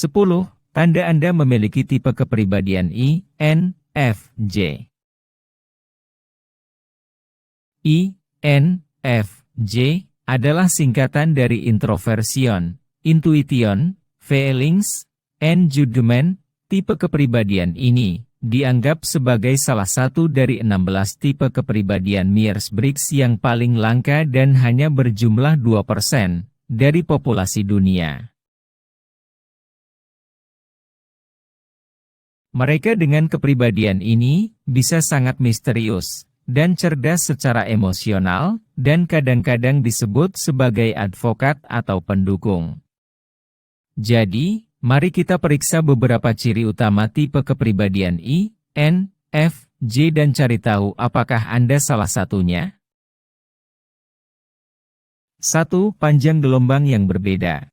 10. Tanda Anda memiliki tipe kepribadian INFJ. INFJ adalah singkatan dari introversion, intuition, feelings, and judgment. Tipe kepribadian ini dianggap sebagai salah satu dari 16 tipe kepribadian Myers-Briggs yang paling langka dan hanya berjumlah 2% dari populasi dunia. Mereka dengan kepribadian ini bisa sangat misterius dan cerdas secara emosional, dan kadang-kadang disebut sebagai advokat atau pendukung. Jadi, mari kita periksa beberapa ciri utama tipe kepribadian INFJ dan cari tahu apakah Anda salah satunya. 1. Panjang gelombang yang berbeda.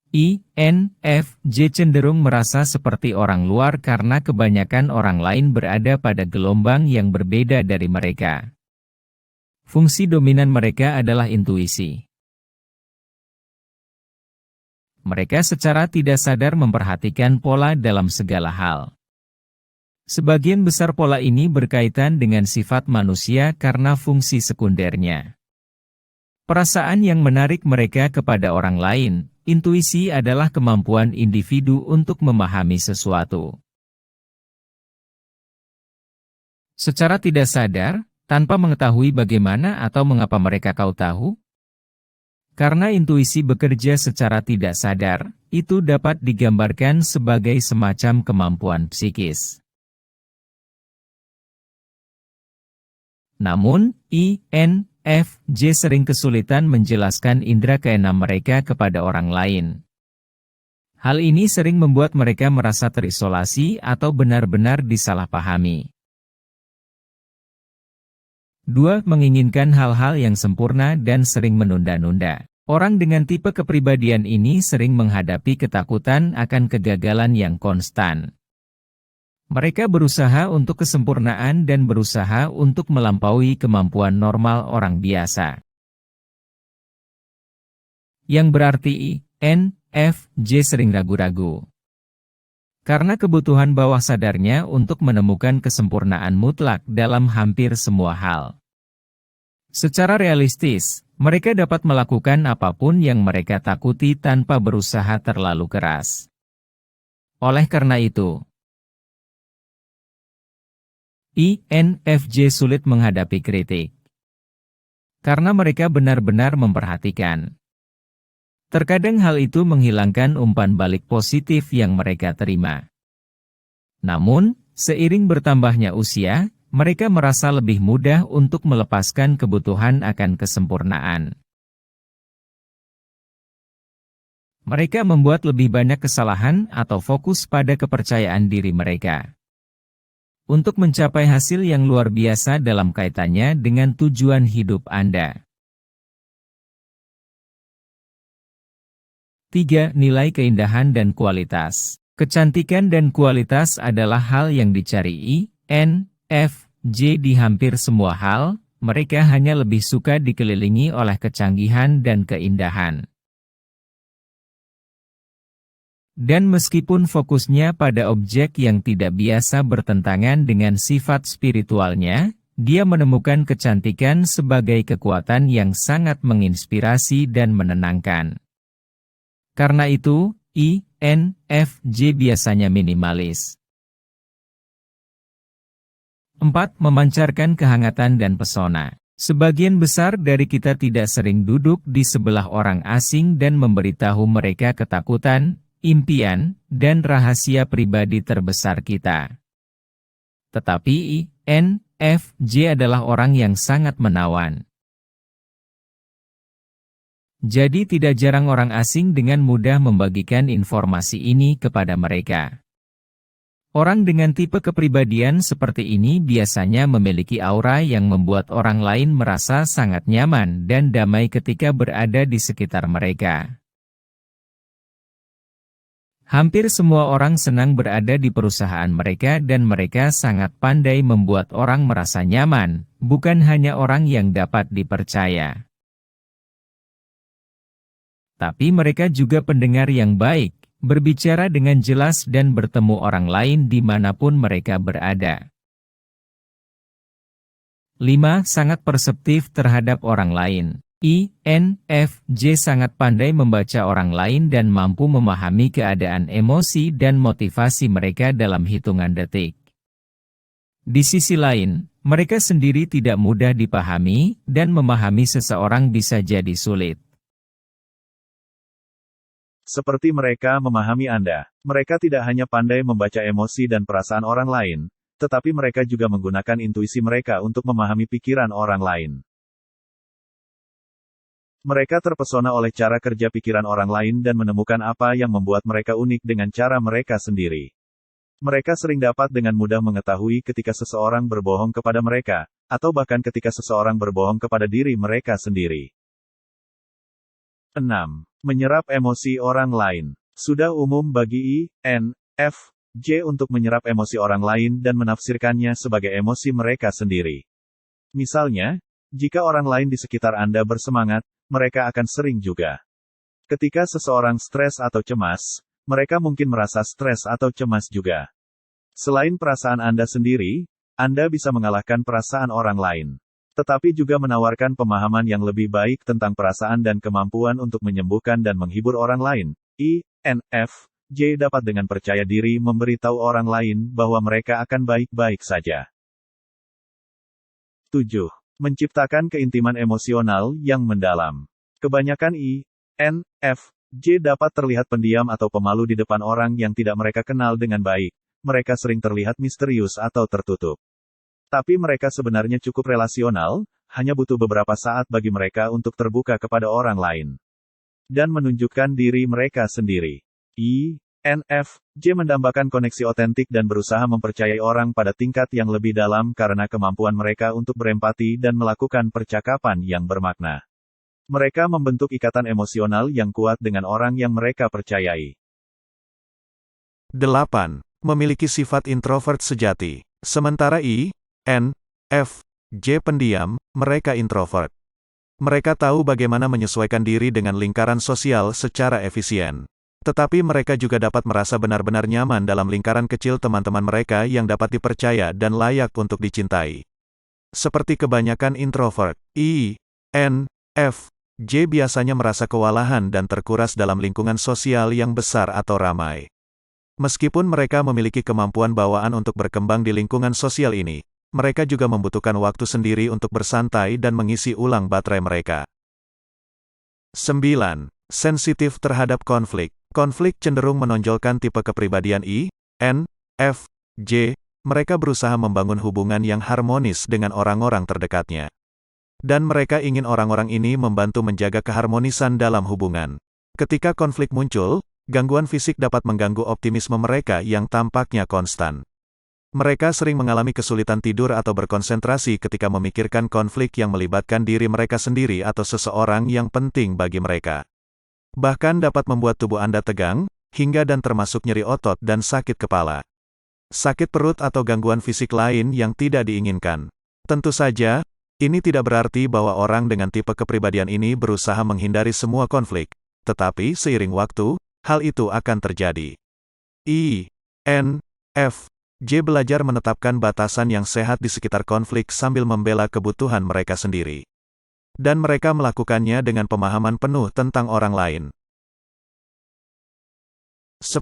INFJ cenderung merasa seperti orang luar karena kebanyakan orang lain berada pada gelombang yang berbeda dari mereka. Fungsi dominan mereka adalah intuisi. Mereka secara tidak sadar memperhatikan pola dalam segala hal. Sebagian besar pola ini berkaitan dengan sifat manusia karena fungsi sekundernya. Perasaan yang menarik mereka kepada orang lain. Intuisi adalah kemampuan individu untuk memahami sesuatu. Secara tidak sadar, tanpa mengetahui bagaimana atau mengapa mereka tahu. Karena intuisi bekerja secara tidak sadar, itu dapat digambarkan sebagai semacam kemampuan psikis. Namun, INFJ sering kesulitan menjelaskan indera keenam mereka kepada orang lain. Hal ini sering membuat mereka merasa terisolasi atau benar-benar disalahpahami. 2. Menginginkan hal-hal yang sempurna dan sering menunda-nunda. Orang dengan tipe kepribadian ini sering menghadapi ketakutan akan kegagalan yang konstan. Mereka berusaha untuk kesempurnaan dan berusaha untuk melampaui kemampuan normal orang biasa. Yang berarti INFJ sering ragu-ragu. Karena kebutuhan bawah sadarnya untuk menemukan kesempurnaan mutlak dalam hampir semua hal. Secara realistis, mereka dapat melakukan apapun yang mereka takuti tanpa berusaha terlalu keras. Oleh karena itu, INFJ sulit menghadapi kritik. Karena mereka benar-benar memperhatikan. Terkadang hal itu menghilangkan umpan balik positif yang mereka terima. Namun, seiring bertambahnya usia, mereka merasa lebih mudah untuk melepaskan kebutuhan akan kesempurnaan. Mereka membuat lebih banyak kesalahan atau fokus pada kepercayaan diri mereka. Untuk mencapai hasil yang luar biasa dalam kaitannya dengan tujuan hidup Anda. 3. Nilai keindahan dan kualitas. Kecantikan dan kualitas adalah hal yang dicari INFJ di hampir semua hal, mereka hanya lebih suka dikelilingi oleh kecanggihan dan keindahan. Dan meskipun fokusnya pada objek yang tidak biasa bertentangan dengan sifat spiritualnya, dia menemukan kecantikan sebagai kekuatan yang sangat menginspirasi dan menenangkan. Karena itu, INFJ biasanya minimalis. 4. Memancarkan kehangatan dan pesona. Sebagian besar dari kita tidak sering duduk di sebelah orang asing dan memberitahu mereka ketakutan, impian, dan rahasia pribadi terbesar kita. Tetapi INFJ adalah orang yang sangat menawan. Jadi tidak jarang orang asing dengan mudah membagikan informasi ini kepada mereka. Orang dengan tipe kepribadian seperti ini biasanya memiliki aura yang membuat orang lain merasa sangat nyaman dan damai ketika berada di sekitar mereka. Hampir semua orang senang berada di perusahaan mereka dan mereka sangat pandai membuat orang merasa nyaman, bukan hanya orang yang dapat dipercaya. Tapi mereka juga pendengar yang baik, Berbicara dengan jelas dan bertemu orang lain dimanapun mereka berada. 5. Sangat perseptif terhadap orang lain. INFJ sangat pandai membaca orang lain dan mampu memahami keadaan emosi dan motivasi mereka dalam hitungan detik. Di sisi lain, mereka sendiri tidak mudah dipahami, dan memahami seseorang bisa jadi sulit. Seperti mereka memahami Anda, mereka tidak hanya pandai membaca emosi dan perasaan orang lain, tetapi mereka juga menggunakan intuisi mereka untuk memahami pikiran orang lain. Mereka terpesona oleh cara kerja pikiran orang lain dan menemukan apa yang membuat mereka unik dengan cara mereka sendiri. Mereka sering dapat dengan mudah mengetahui ketika seseorang berbohong kepada mereka, atau bahkan ketika seseorang berbohong kepada diri mereka sendiri. 6. Menyerap emosi orang lain. Sudah umum bagi INFJ untuk menyerap emosi orang lain dan menafsirkannya sebagai emosi mereka sendiri. Misalnya, jika orang lain di sekitar Anda bersemangat, mereka akan sering juga. Ketika seseorang stres atau cemas, mereka mungkin merasa stres atau cemas juga. Selain perasaan Anda sendiri, Anda bisa mengalahkan perasaan orang lain. Tetapi juga menawarkan pemahaman yang lebih baik tentang perasaan dan kemampuan untuk menyembuhkan dan menghibur orang lain. INFJ dapat dengan percaya diri memberitahu orang lain bahwa mereka akan baik-baik saja. 7. Menciptakan keintiman emosional yang mendalam. Kebanyakan INFJ dapat terlihat pendiam atau pemalu di depan orang yang tidak mereka kenal dengan baik. Mereka sering terlihat misterius atau tertutup. Tapi mereka sebenarnya cukup relasional, hanya butuh beberapa saat bagi mereka untuk terbuka kepada orang lain. Dan menunjukkan diri mereka sendiri. INFJ mendambakan koneksi otentik dan berusaha mempercayai orang pada tingkat yang lebih dalam karena kemampuan mereka untuk berempati dan melakukan percakapan yang bermakna. Mereka membentuk ikatan emosional yang kuat dengan orang yang mereka percayai. 8. Memiliki sifat introvert sejati. Sementara INFJ pendiam, mereka introvert. Mereka tahu bagaimana menyesuaikan diri dengan lingkaran sosial secara efisien. Tetapi mereka juga dapat merasa benar-benar nyaman dalam lingkaran kecil teman-teman mereka yang dapat dipercaya dan layak untuk dicintai. Seperti kebanyakan introvert, INFJ biasanya merasa kewalahan dan terkuras dalam lingkungan sosial yang besar atau ramai. Meskipun mereka memiliki kemampuan bawaan untuk berkembang di lingkungan sosial ini, mereka juga membutuhkan waktu sendiri untuk bersantai dan mengisi ulang baterai mereka. 9. Sensitif terhadap konflik. Konflik cenderung menonjolkan tipe kepribadian INFJ. Mereka berusaha membangun hubungan yang harmonis dengan orang-orang terdekatnya. Dan mereka ingin orang-orang ini membantu menjaga keharmonisan dalam hubungan. Ketika konflik muncul, gangguan fisik dapat mengganggu optimisme mereka yang tampaknya konstan. Mereka sering mengalami kesulitan tidur atau berkonsentrasi ketika memikirkan konflik yang melibatkan diri mereka sendiri atau seseorang yang penting bagi mereka. Bahkan dapat membuat tubuh Anda tegang, hingga dan termasuk nyeri otot dan sakit kepala. Sakit perut atau gangguan fisik lain yang tidak diinginkan. Tentu saja, ini tidak berarti bahwa orang dengan tipe kepribadian ini berusaha menghindari semua konflik, tetapi seiring waktu, hal itu akan terjadi. INFJ belajar menetapkan batasan yang sehat di sekitar konflik sambil membela kebutuhan mereka sendiri. Dan mereka melakukannya dengan pemahaman penuh tentang orang lain. 10.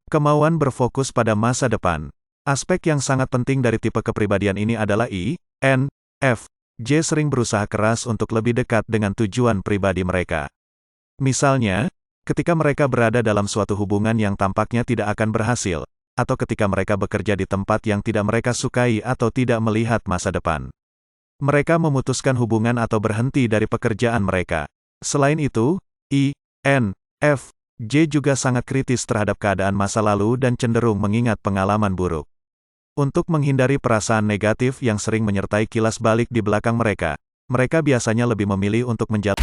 Kemauan berfokus pada masa depan. Aspek yang sangat penting dari tipe kepribadian ini adalah INFJ sering berusaha keras untuk lebih dekat dengan tujuan pribadi mereka. Misalnya, ketika mereka berada dalam suatu hubungan yang tampaknya tidak akan berhasil, atau ketika mereka bekerja di tempat yang tidak mereka sukai atau tidak melihat masa depan. Mereka memutuskan hubungan atau berhenti dari pekerjaan mereka. Selain itu, INFJ juga sangat kritis terhadap keadaan masa lalu dan cenderung mengingat pengalaman buruk. Untuk menghindari perasaan negatif yang sering menyertai kilas balik di belakang mereka, mereka biasanya lebih memilih untuk menjalani